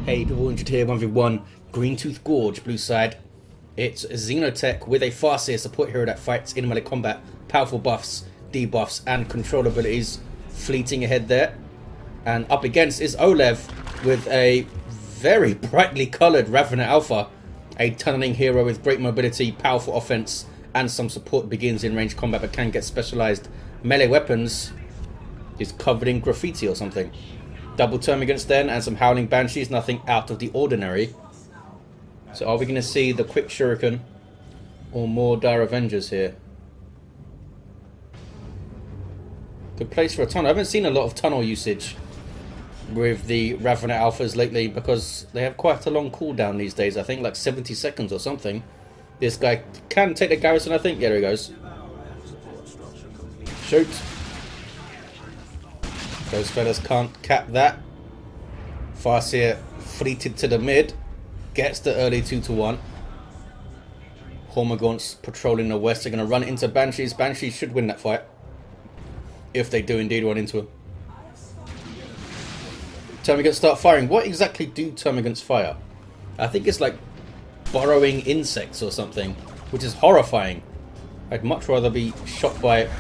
Hey people, injured here, 1v1, Green Tooth Gorge, blue side. It's Xen0tech with a Farseer support hero that fights in melee combat, powerful buffs, debuffs and control abilities, fleeting ahead there. And up against is oLev with a very brightly coloured Revenant Alpha, a tunneling hero with great mobility, powerful offense and some support, begins in range combat but can get specialised melee weapons. Is covered in graffiti or something. Double Termagants then, and some Howling Banshees, nothing out of the ordinary. So are we going to see the quick Shuriken or more Dire Avengers here? Good place for a tunnel. I haven't seen a lot of tunnel usage with the Revenant Alphas lately because they have quite a long cooldown these days. I think like 70 seconds or something. This guy can take the garrison, I think. Yeah, there he goes. Shoot. Those fellas can't cap that. Farseer fleeted to the mid. Gets the early 2-1. Hormagaunts patrolling the west are going to run into Banshees. Banshees should win that fight. If they do indeed run into him. Termagants start firing. What exactly do Termagants fire? I think it's like burrowing insects or something. Which is horrifying. I'd much rather be shot by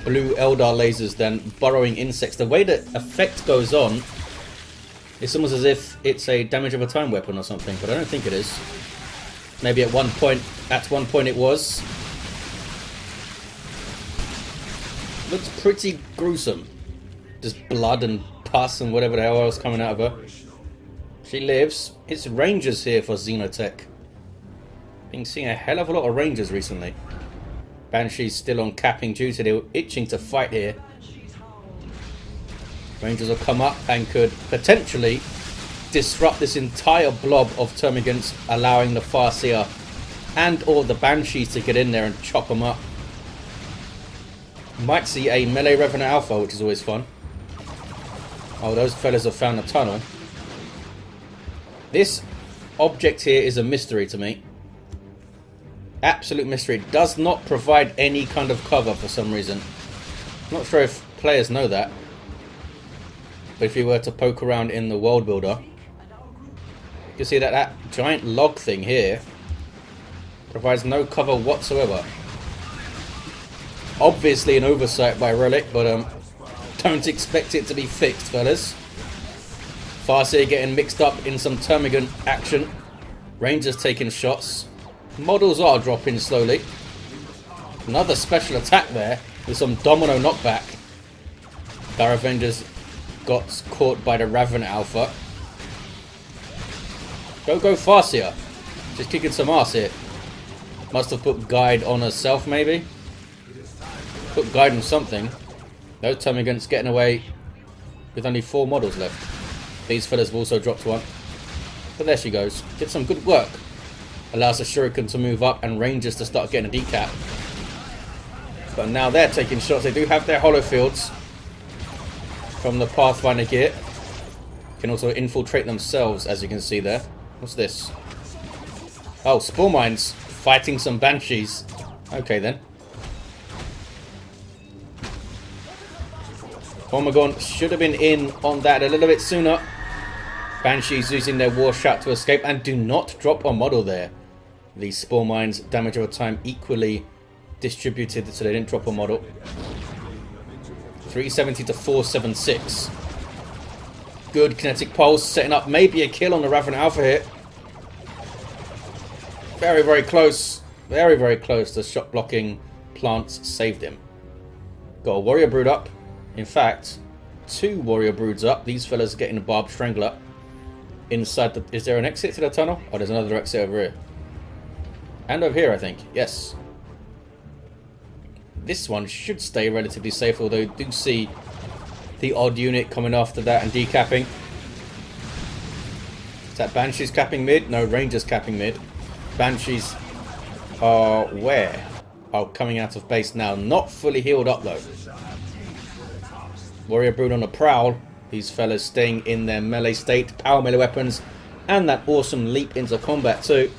blue Eldar lasers than burrowing insects. The way the effect goes on, it's almost as if it's a damage of a time weapon or something, but I don't think it is. Maybe at one point it was. Looks pretty gruesome. Just blood and pus and whatever the hell else coming out of her. She lives. It's Rangers here for Xen0tech. Been seeing a hell of a lot of Rangers recently. Banshee's still on capping duty. They were itching to fight here. Rangers will come up and could potentially disrupt this entire blob of Termagants, allowing the Farseer and or the Banshees to get in there and chop them up. Might see a melee Revenant Alpha, which is always fun. Oh, those fellas have found a tunnel. This object here is a mystery to me. Absolute mystery. It does not provide any kind of cover for some reason. Not sure if players know that. But if you were to poke around in the world builder, you can see that that giant log thing here provides no cover whatsoever. Obviously an oversight by Relic, but don't expect it to be fixed, fellas. Farseer getting mixed up in some Termagant action. Rangers taking shots. Models are dropping slowly. Another special attack there with some domino knockback. Dire Avengers got caught by the Revenant Alpha. Go Farseer. Just kicking some ass here. Must have put guide on herself maybe. Put guide on something. Those Termagants getting away with only 4 models left. These fellas have also dropped one. But there she goes. Did some good work. Allows the Shuriken to move up and Rangers to start getting a decap. But now they're taking shots. They do have their hollow fields from the Pathfinder gear. Can also infiltrate themselves, as you can see there. What's this? Oh, Spore Mines fighting some Banshees. Okay then. Hormagaunt should have been in on that a little bit sooner. Banshees using their war shout to escape and do not drop a model there. These Spore Mines, damage over time, equally distributed, so they didn't drop a model. 370 to 476. Good kinetic pulse, setting up maybe a kill on the Revenant Alpha here. Very, very close. Very, very close. The shot blocking plants saved him. Got a Warrior Brood up. In fact, 2 Warrior Broods up. These fellas are getting a Barbed Strangler. Inside the... Is there an exit to the tunnel? Oh, there's another exit over here. And over here, I think. Yes. This one should stay relatively safe, although you do see the odd unit coming after that and decapping. Is that Banshees capping mid? No, Rangers capping mid. Banshees are where? Oh, coming out of base now. Not fully healed up, though. Warrior Brood on the prowl. These fellas staying in their melee state, power melee weapons, and that awesome leap into combat too.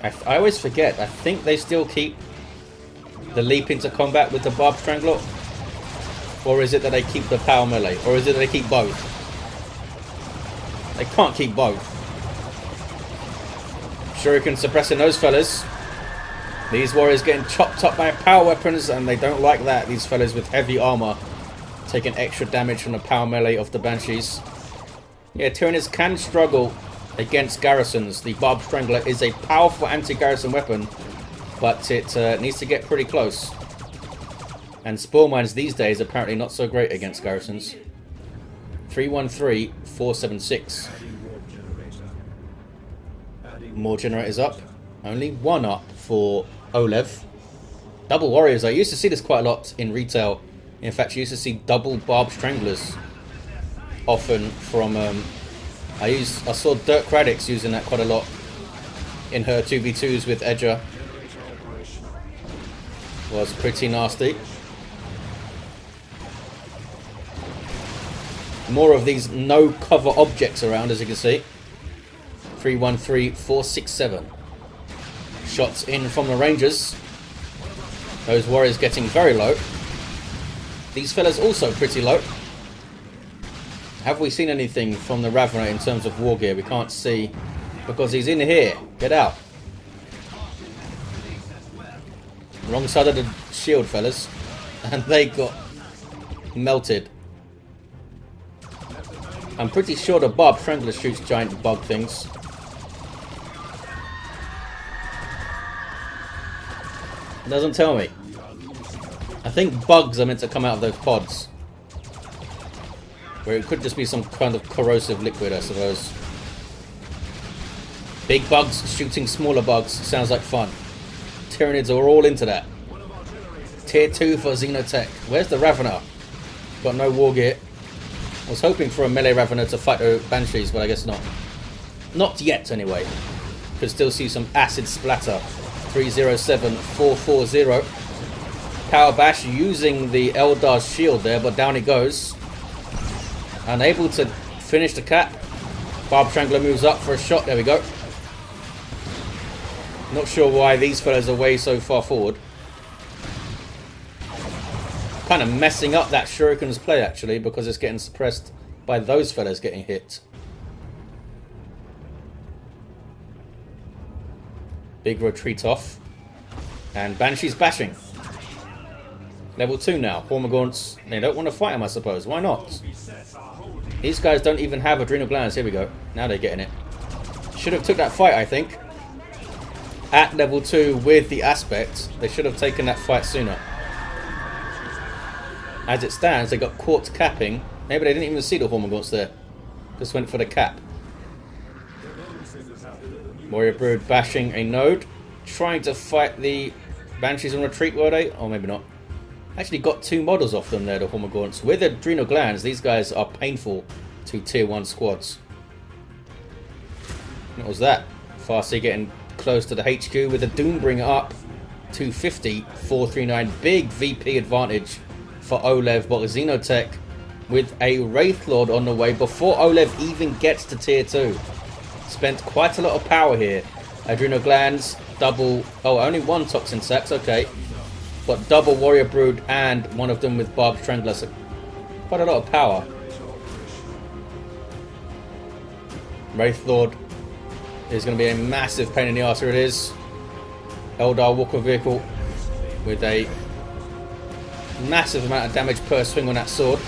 I always forget, I think they still keep the leap into combat with the Barbed Strangler. Or is it that they keep the power melee? Or is it that they keep both? They can't keep both. Shuriken suppressing those fellas. These warriors getting chopped up by power weapons, and they don't like that. These fellas with heavy armor taking extra damage from the power melee of the Banshees. Yeah, Tyranids can struggle against garrisons. The Barbed Strangler is a powerful anti-garrison weapon, but it needs to get pretty close. And Spore Mines these days apparently not so great against garrisons. 313, 476. More generators up. Only one up for oLev. Double warriors. I used to see this quite a lot in retail. In fact, you used to see double Barbed Stranglers often from... I saw Dirk Radix using that quite a lot in her 2v2s with Edger. Was pretty nasty. More of these no cover objects around, as you can see. 313, 467. Shots in from the Rangers. Those warriors getting very low. These fellas also pretty low. Have we seen anything from the Ravener in terms of war gear? We can't see because he's in here. Get out. Wrong side of the shield, fellas. And they got melted. I'm pretty sure the Barbed Strangler shoots giant bug things. It doesn't tell me. I think bugs are meant to come out of those pods. Where it could just be some kind of corrosive liquid, I suppose. Big bugs shooting smaller bugs. Sounds like fun. Tyranids are all into that. Tier 2 for Xen0tech. Where's the Ravener? Got no war gear. I was hoping for a melee Ravener to fight the Banshees, but I guess not. Not yet, anyway. Could still see some acid splatter. 307, 440. Power Bash using the Eldar's shield there, but down it goes. Unable to finish the cap. Barbed Strangler moves up for a shot. There we go. Not sure why these fellas are way so far forward. Kind of messing up that Shuriken's play, actually, because it's getting suppressed by those fellas getting hit. Big retreat off. And Banshee's bashing. Level 2 now. Hormagaunts. They don't want to fight him, I suppose. Why not? These guys don't even have adrenal glands. Here we go. Now they're getting it. Should have took that fight, I think. At level 2 with the aspect. They should have taken that fight sooner. As it stands, they got caught capping. Maybe they didn't even see the Hormagaunts there. Just went for the cap. Warrior Brood bashing a node. Trying to fight the Banshees on retreat, were they? Or maybe not. Actually got 2 models off them there, the Hormagaunts. With adrenal glands, these guys are painful to tier 1 squads. What was that? Farseer getting close to the HQ with the Doombringer up. 250, 439. Big VP advantage for oLev, but Xen0tech with a Wraith Lord on the way before oLev even gets to tier 2. Spent quite a lot of power here. Adrenal glands, double... Oh, only 1 toxin sacs, okay. But double Warrior Brood and one of them with Barbed Strangler. So quite a lot of power. Wraith Lord is going to be a massive pain in the arse. Here it is. Eldar Walker Vehicle with a massive amount of damage per swing on that sword.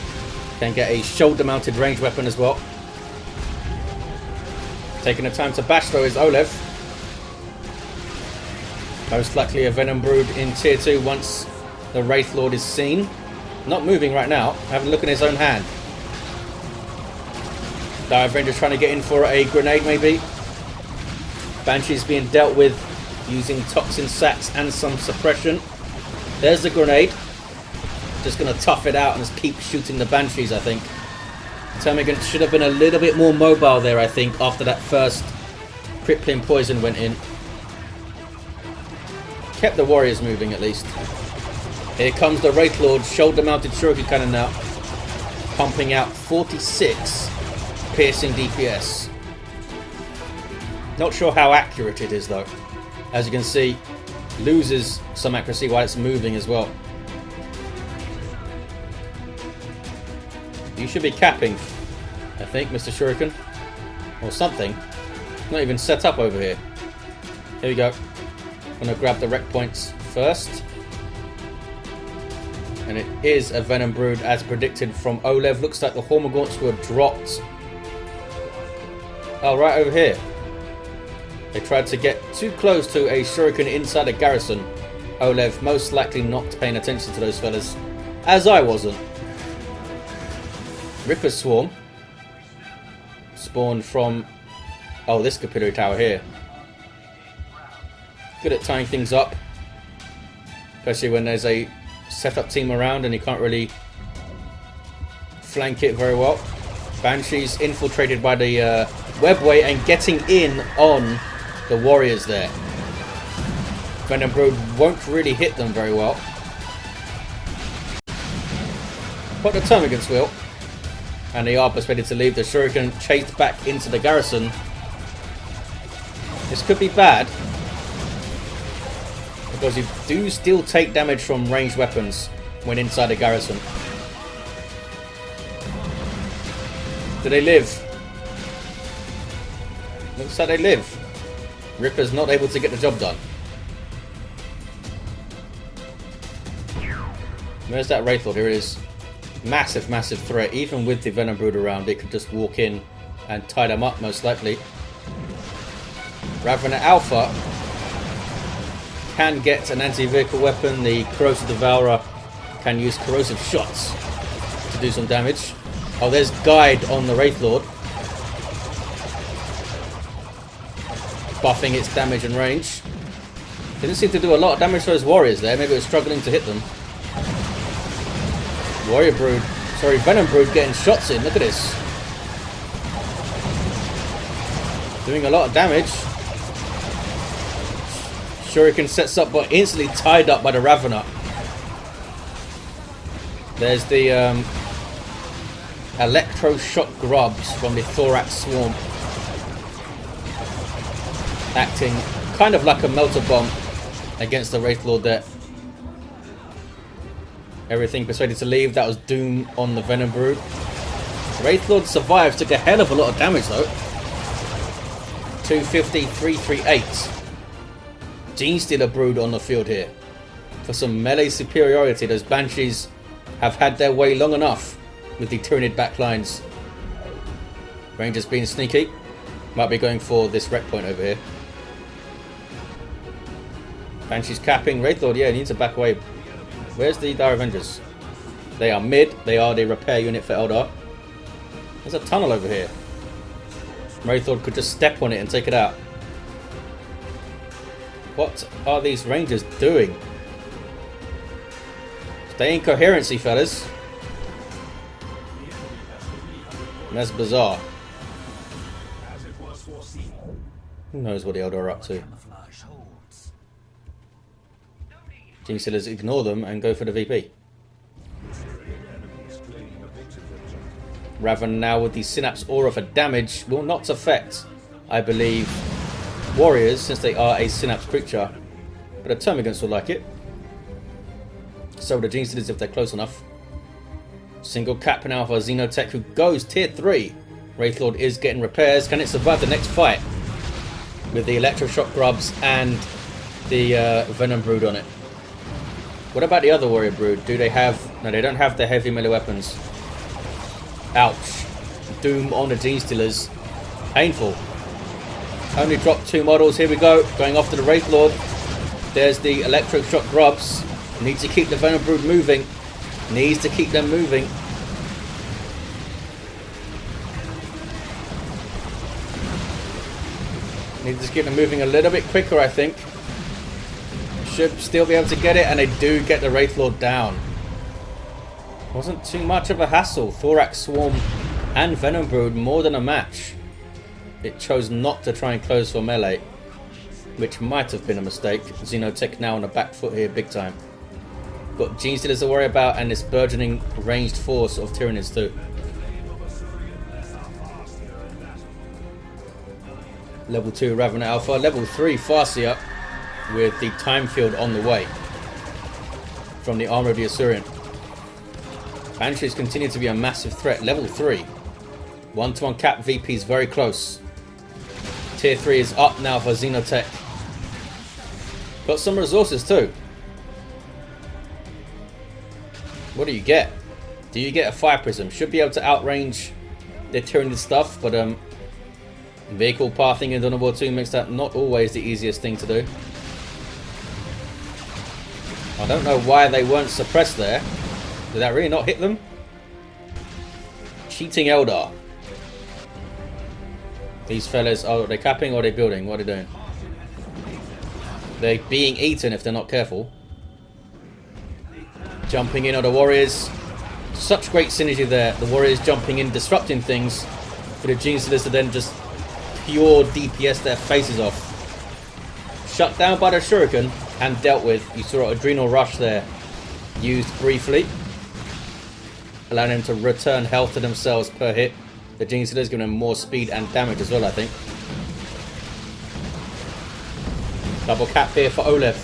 Can get a shoulder mounted range weapon as well. Taking the time to bash though is oLev. Most likely a Venom Brood in tier 2 once the Wraith Lord is seen. Not moving right now. Having a look in his own hand. Dive Ranger's trying to get in for a grenade maybe. Banshee's being dealt with using toxin sacs and some suppression. There's the grenade. Just going to tough it out and just keep shooting the Banshees, I think. Termagant should have been a little bit more mobile there, I think, after that first crippling poison went in. Kept the warriors moving at least. Here comes the Wraith Lord, shoulder mounted Shuriken Cannon now. Pumping out 46 piercing DPS. Not sure how accurate it is though. As you can see, loses some accuracy while it's moving as well. You should be capping, I think, Mr. Shuriken. Or something. Not even set up over here. Here we go. Gonna grab the wreck points first. And it is a Venom Brood as predicted from oLev. Looks like the Hormagaunts were dropped. Oh, right over here. They tried to get too close to a Shuriken inside a garrison. oLev most likely not paying attention to those fellas. As I wasn't. Ripper Swarm. Spawned from... oh, this capillary tower here. Good at tying things up. Especially when there's a setup team around and you can't really flank it very well. Banshee's infiltrated by the webway and getting in on the warriors there. Venom Brood won't really hit them very well. But the termagants will. And they are persuaded to leave. The Shuriken chased back into the garrison. This could be bad. Because you do still take damage from ranged weapons when inside a garrison. Do they live? Looks like they live. Ripper's not able to get the job done. Where's that Wraith Lord? Here it is. Massive, massive threat. Even with the Venom Brood around, it could just walk in and tie them up, most likely. Ravenous Alpha can get an anti-vehicle weapon. The Corrosive Devourer can use corrosive shots to do some damage. Oh, there's Guide on the Wraith Lord. Buffing its damage and range. Didn't seem to do a lot of damage to those warriors there. Maybe it was struggling to hit them. Warrior Brood. Sorry, Venom Brood getting shots in. Look at this. Doing a lot of damage. Shuriken sets up but instantly tied up by the Ravener. There's the electroshock grubs from the Thorax Swarm. Acting kind of like a melter bomb against the Wraith Lord there. Everything persuaded to leave. That was doom on the Venom Brood. Wraith Lord survived. Took a hell of a lot of damage though. 250, 338. Genestealer Brood on the field here. For some melee superiority, those Banshees have had their way long enough with the Tyranid backlines. Rangers being sneaky. Might be going for this wreck point over here. Banshees capping. Wraith Lord, yeah, needs to back away. Where's the Dire Avengers? They are mid. They are the repair unit for Eldar. There's a tunnel over here. Wraith Lord could just step on it and take it out. What are these Rangers doing? Stay in coherency, fellas. That's bizarre. Who knows what the Eldar are up to? Genestealers ignore them and go for the VP. Raven now with the Synapse Aura for damage will not affect, I believe, warriors since they are a Synapse creature. But the Termagants will like it. So will the Genestealers if they're close enough. Single cap now for Xen0tech who goes tier 3. Wraith Lord is getting repairs. Can it survive the next fight? With the Electroshock Grubs and the Venom Brood on it. What about the other Warrior Brood? Do they have... no, they don't have the heavy melee weapons. Ouch. Doom on the Genestealers. Painful. Only dropped 2 models. Here we go. Going after the Wraith Lord. There's the Electroshock Grubs. Need to keep the Venom Brood moving. Needs to keep them moving. Need to keep them moving a little bit quicker, I think. Should still be able to get it, and they do get the Wraith Lord down. Wasn't too much of a hassle. Thorax Swarm and Venom Brood more than a match. It chose not to try and close for melee, which might have been a mistake. Xen0tech now on the back foot here big time. Got Genestealers to worry about and this burgeoning ranged force of Tyranids too. Level 2 Ravenous Alpha. Level 3 Farseer with the time field on the way from the armor of the Assyrian. Banshees continue to be a massive threat. Level 3. 1-to-1 cap VP is very close. Tier 3 is up now for Xen0tech. Got some resources too. What do you get? Do you get a fire prism? Should be able to outrange their Tyranid stuff, but vehicle pathing in Dawn of War 2 makes that not always the easiest thing to do. I don't know why they weren't suppressed there. Did that really not hit them? Cheating Eldar. These fellas, oh, are they capping or are they building? What are they doing? They're being eaten if they're not careful. Jumping in on the warriors. Such great synergy there. The warriors jumping in, disrupting things for the Xen0tech to then just pure DPS their faces off. Shut down by the shuriken and dealt with. You saw adrenal rush there. Used briefly. Allowing them to return health to themselves per hit. The Xen0tech is giving them more speed and damage as well, I think. Double cap here for oLev.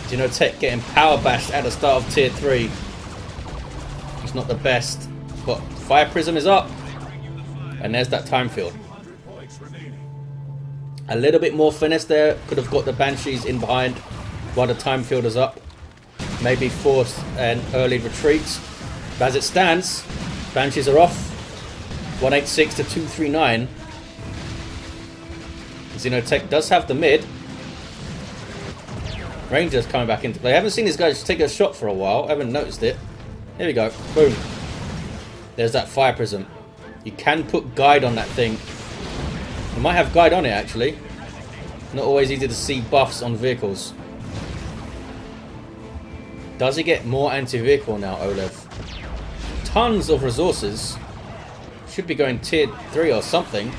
Xen0tech getting power bashed at the start of Tier 3. It's not the best. But Fire Prism is up. And there's that time field. A little bit more finesse there. Could have got the Banshees in behind while the time field is up. Maybe force an early retreat. But as it stands, Banshees are off. 186 to 239. Xen0tech does have the mid. Rangers coming back into play. I haven't seen these guys take a shot for a while. I haven't noticed it. Here we go. Boom. There's that fire prism. You can put guide on that thing. You might have guide on it actually. Not always easy to see buffs on vehicles. Does he get more anti-vehicle now, oLev? Tons of resources. Should be going tier 3 or something.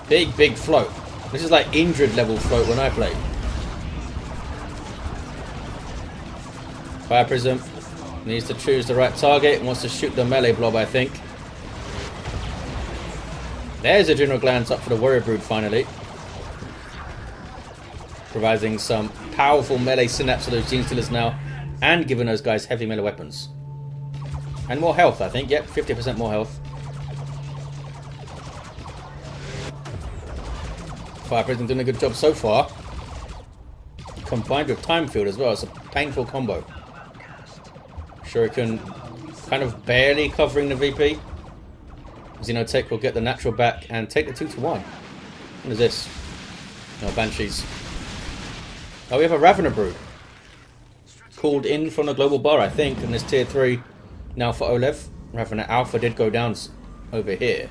Big float. This is like Indrid level float when I play. Fire Prism needs to choose the right target and wants to shoot the melee blob, I think. There's a general glance up for the Warrior Brood finally. Providing some powerful melee synapse to those Xen0tech now and giving those guys heavy melee weapons. And more health, I think. Yep, 50% more health. Fire Prism doing a good job so far. Combined with Time Field as well. It's a painful combo. Shuriken kind of barely covering the VP. Xen0tech will get the natural back and take the 2-1. What is this? No, Banshees. Oh, we have a Ravener Brood. Called in from the global bar, I think, and this tier 3 now for oLev. Ravener Alpha did go down over here.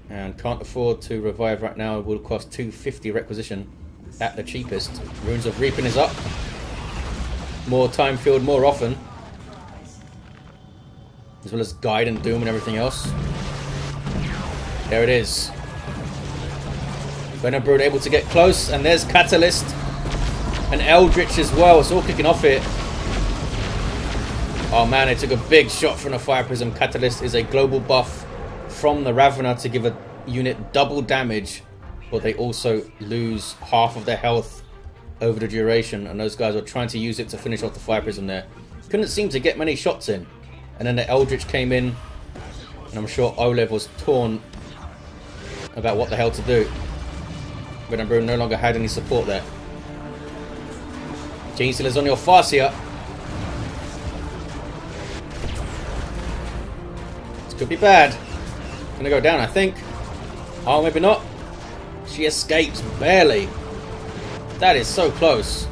And can't afford to revive right now. It will cost 250 requisition at the cheapest. Runes of Reaping is up. More time field more often. As well as Guide and Doom and everything else. There it is. Venom Brood able to get close. And there's Catalyst. And Eldritch as well. It's all kicking off here. Oh man, they took a big shot from the Fire Prism. Catalyst is a global buff from the Ravener to give a unit double damage. But they also lose half of their health over the duration. And those guys are trying to use it to finish off the Fire Prism there. Couldn't seem to get many shots in. And then the Eldritch came in. And I'm sure oLev was torn about what the hell to do. Venom Brood no longer had any support there. Xen0tech is on your Farseer. This could be bad. Gonna go down, I think. Oh, maybe not. She escapes barely. That is so close.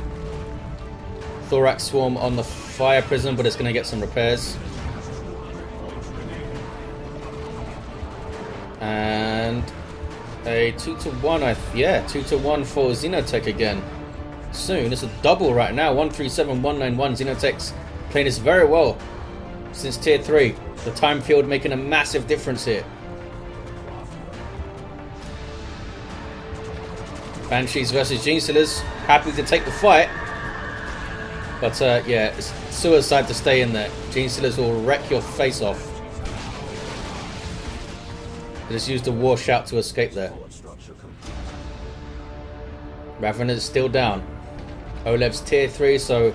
Thorax Swarm on the Fire Prism, but it's gonna get some repairs. And a 2-1, yeah, 2-1 for Xen0tech again. Soon, it's a double right now. 137, 191. Xen0tech's playing this very well since tier 3. The time field making a massive difference here. Banshees versus Xen0tech, happy to take the fight. But yeah, it's suicide to stay in there. Xen0tech will wreck your face off. They just used the war shout to escape there. Ravener is still down. oLev's tier 3, so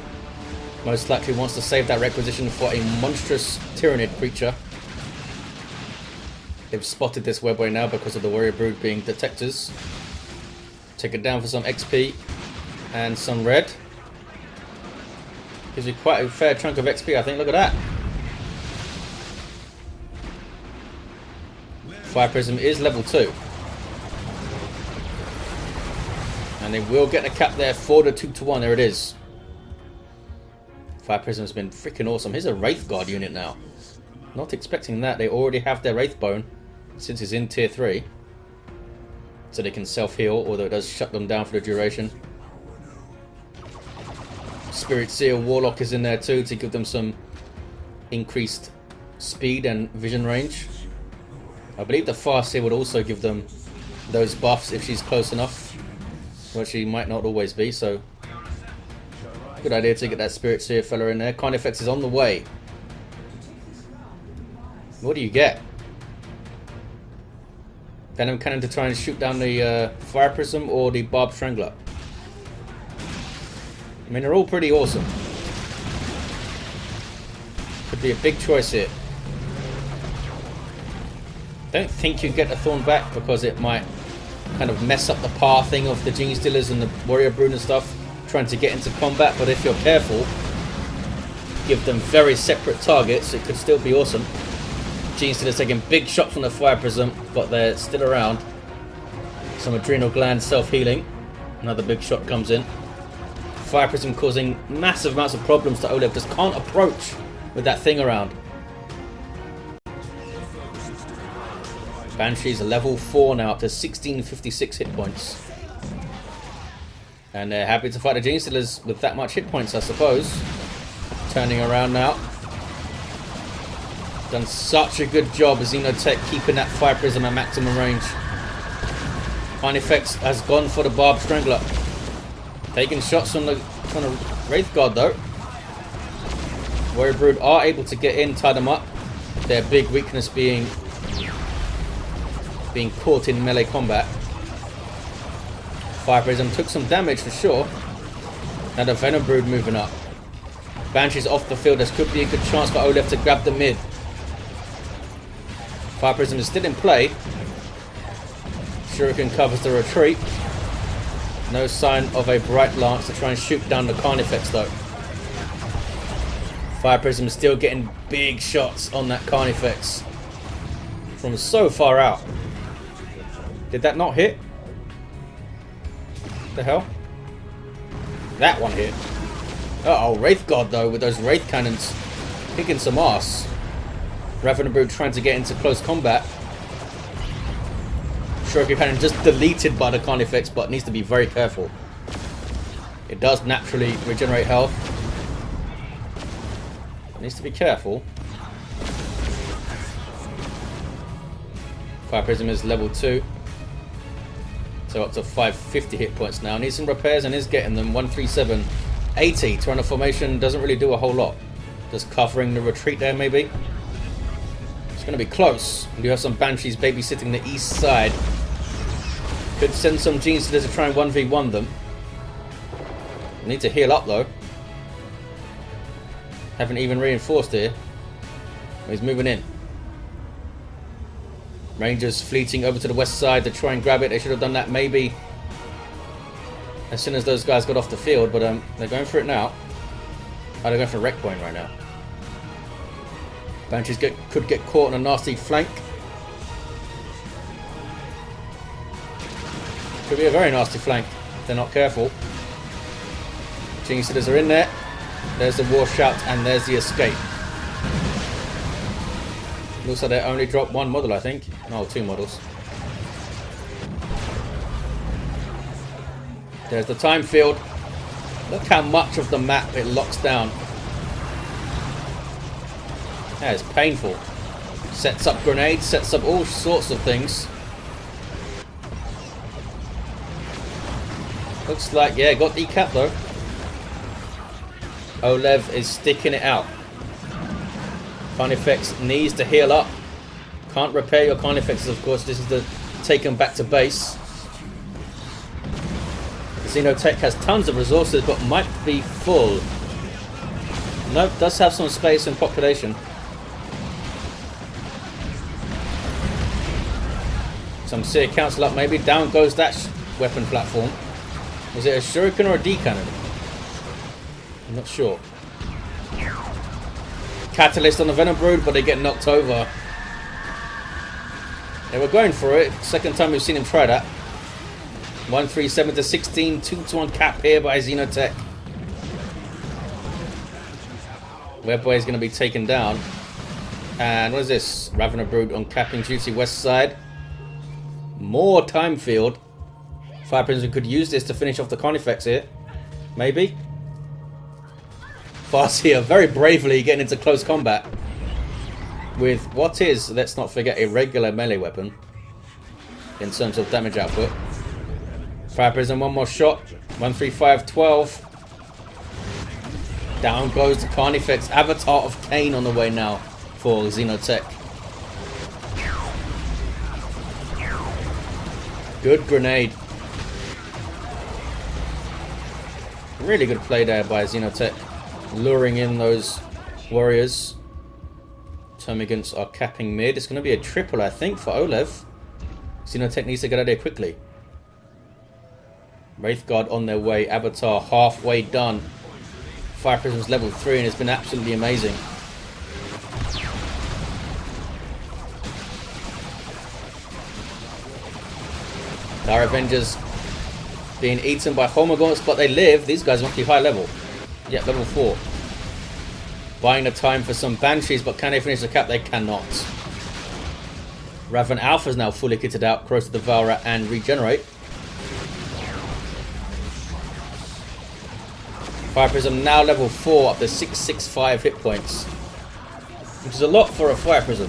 Most likely wants to save that requisition for a monstrous Tyranid creature. They've spotted this webway now because of the warrior brood being detectors. Take it down for some XP and some red. Gives you quite a fair chunk of XP, I think. Look at that. Fire Prism is level 2. And they will get a cap there for the 2-to-1. There it is. Fire Prism has been freaking awesome. Here's a Wraith Guard unit now. Not expecting that. They already have their Wraith Bone since it's in tier 3. So they can self-heal, although it does shut them down for the duration. Spirit Seer Warlock is in there too to give them some increased speed and vision range. I believe the Farseer would also give them those buffs if she's close enough. Well, she might not always be, so good idea to get that Spirit Seer fella in there. Carnifex is on the way. What do you get? Venom Cannon to try and shoot down the Fire Prism or the Barb Strangler. I mean, they're all pretty awesome. Could be a big choice here. Don't think you get the Thorn back because it might kind of mess up the pathing of the Gene Stealers and the Warrior Brood and stuff trying to get into combat, but if you're careful, give them very separate targets, it could still be awesome. Gene Stealers taking big shots from the Fire Prism, but they're still around. Some Adrenal Gland self-healing. Another big shot comes in. Fire Prism causing massive amounts of problems to oLev. Just can't approach with that thing around. Banshee's level 4 now, up to 1656 hit points. And they're happy to fight the Gene Stealers with that much hit points, I suppose. Turning around now. Done such a good job as Xen0tech keeping that Fire Prism at maximum range. Carnifex has gone for the Barb Strangler. Taking shots from the Wraith Guard though. Warrior Brood are able to get in, tie them up. Their big weakness being caught in melee combat. Fire Prism took some damage for sure. Now the Venom Brood moving up. Banshee's off the field. This could be a good chance for oLev to grab the mid. Fire Prism is still in play. Shuriken covers the retreat. No sign of a Bright Lance to try and shoot down the Carnifex though. Fire Prism is still getting big shots on that Carnifex from so far out. Did that not hit? What the hell? That one hit. Uh-oh, Wraith Guard though with those Wraith Cannons kicking some ass. Revenant Brood trying to get into close combat. Shuriken Cannon just deleted by the Carnifex, but needs to be very careful. It does naturally regenerate health. Needs to be careful. Fire Prism is level 2. So up to 550 hit points now. Needs some repairs and is getting them. 137. 80. Tyraniid formation doesn't really do a whole lot. Just covering the retreat there maybe. It's going to be close. We do have some Banshees babysitting the east side. Could send some Gene Stealers to try and 1v1 them. Need to heal up though. Haven't even reinforced here. He's moving in. Rangers fleeting over to the west side to try and grab it. They should have done that maybe as soon as those guys got off the field, but they're going for it now. Oh, they're going for a wreck point right now. Banshees could get caught on a nasty flank. Could be a very nasty flank if they're not careful. Gene Stealers are in there. There's the war shout and there's the escape. Looks like they only dropped one model, I think. No, 2 models. There's the time field. Look how much of the map it locks down. That is painful. Sets up grenades, sets up all sorts of things. Looks like, yeah, got decapped though. oLev is sticking it out. Carnifex needs to heal up. Can't repair your Carnifexes, of course. This is to take them back to base. Xen0tech has tons of resources, but might be full. Nope, does have some space and population. Some Seer cancel up maybe. Down goes that weapon platform. Was it a shuriken or a D cannon? I'm not sure. Catalyst on the Venom Brood, but they get knocked over. They were going for it. Second time we've seen him try that. 137 to 16, 2-1 cap here by Xen0tech. Webway is going to be taken down. And what is this? Ravener Brood on capping duty west side. More time field. Fire Prism could use this to finish off the Carnifex here. Maybe. Farseer very bravely getting into close combat with what is, let's not forget, a regular melee weapon in terms of damage output. Fire Prism, one more shot. 135, 12. Down goes the Carnifex. Avatar of Cain on the way now for Xen0tech. Good grenade. Really good play there by Xen0tech. Luring in those warriors. Termagants are capping mid. It's going to be a triple, I think, for oLev. Xen0tech needs to get out there quickly. Wraith Guard on their way. Avatar halfway done. Fire Prism's level 3 and it's been absolutely amazing. Our Avengers being eaten by Homogons, but they live. These guys must be high level. Yeah, level 4. Buying the time for some Banshees, but can they finish the cap? They cannot. Raven Alpha's now fully kitted out. Cross to Devourer and Regenerate. Fire Prism now level 4, up to 665 hit points. Which is a lot for a Fire Prism.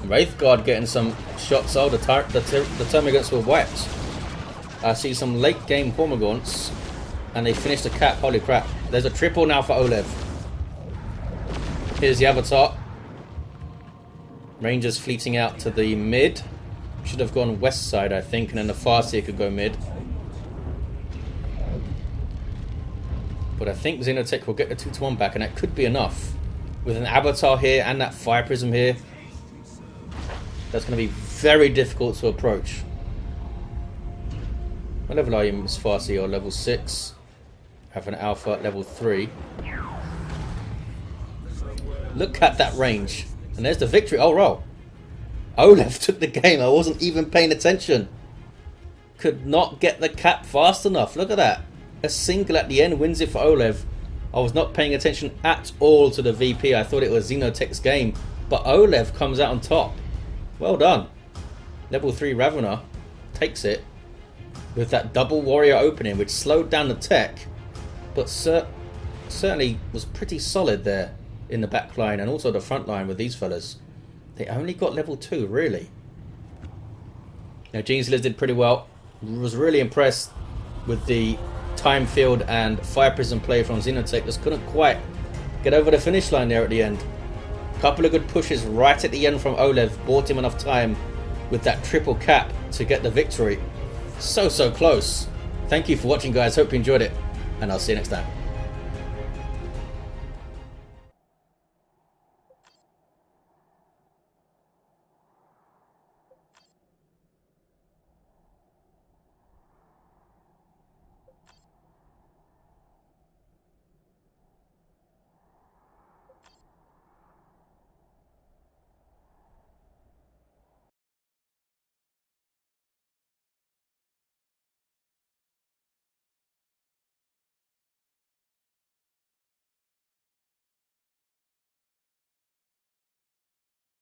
Wraith Guard getting some shots. Oh, the Termagants were wiped. I see some late game Hormagaunts. And they finished the cap. Holy crap. There's a triple now for oLev. Here's the Avatar. Rangers fleeting out to the mid. Should have gone west side, I think. And then the Farseer could go mid. But I think Xen0tech will get the 2-1 back. And that could be enough. With an Avatar here and that Fire Prism here. That's going to be very difficult to approach. What level are you, Miss Farseer? Level 6. Have an Alpha at level 3. Look at that range. And there's the victory. Oh, roll. oLev took the game. I wasn't even paying attention. Could not get the cap fast enough. Look at that. A single at the end wins it for oLev. I was not paying attention at all to the VP. I thought it was Xen0tech's game. But oLev comes out on top. Well done. Level 3 Ravener takes it with that double warrior opening, which slowed down the tech, but certainly was pretty solid there in the back line and also the front line with these fellas. They only got level 2, really. Now, Xen0tech did pretty well. Was really impressed with the time field and Fire Prism play from Xen0tech. Just couldn't quite get over the finish line there at the end. Couple of good pushes right at the end from oLev. Bought him enough time with that triple cap to get the victory. So close. Thank you for watching, guys. Hope you enjoyed it. And I'll see you next time.